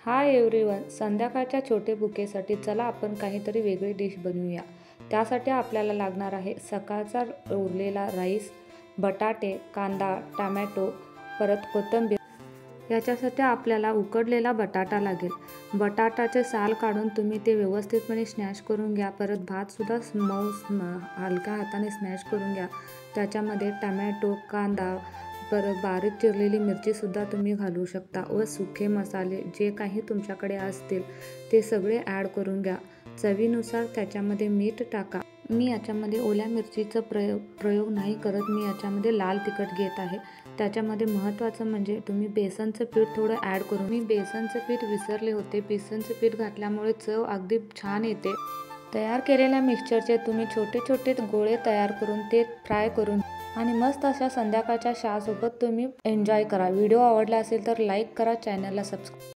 Hi everyone, संध्याकाळच्या छोटे बुकेसाठी चला आपण काहीतरी वेगळी डिश बनवूया. त्यासाठी आपल्याला लागणार आहे सकाळचा उरलेला राईस, बटाटे, कांदा, टोमॅटो, परत कोथिंबीर. याच्यासाठी आपल्याला उकडलेला बटाटा लागेल. बटाटाचे साल काढून तुम्ही ते व्यवस्थितपणे स्मॅश करून घ्या. परत भातसुद्धा हलक्या हाताने स्मॅश करून घ्या. त्याच्यामध्ये टोमॅटो, कांदा, परत बारीक चिरलेली मिरचीसुद्धा तुम्ही घालू शकता व सुके मसाले जे काही तुमच्याकडे असतील ते सगळे ॲड करून घ्या. चवीनुसार त्याच्यामध्ये मीठ टाका. मी याच्यामध्ये ओल्या मिरचीचा प्रयोग नाही करत, मी याच्यामध्ये लाल तिखट घेत आहे. त्याच्यामध्ये महत्त्वाचं म्हणजे तुम्ही बेसनचं पीठ थोडं ॲड करून, मी बेसनचं पीठ विसरले होते. बेसनचं पीठ घातल्यामुळे चव अगदी छान येते. तयार केलेल्या मिक्सचरचे तुम्ही छोटे छोटे गोळे तयार करून ते फ्राय करून आणि मस्त अशा संध्याकाळच्या चहासोबत तुम्ही एन्जॉय करा. व्हिडिओ आवडला असेल तर लाईक करा, चॅनलला सबस्क्राईब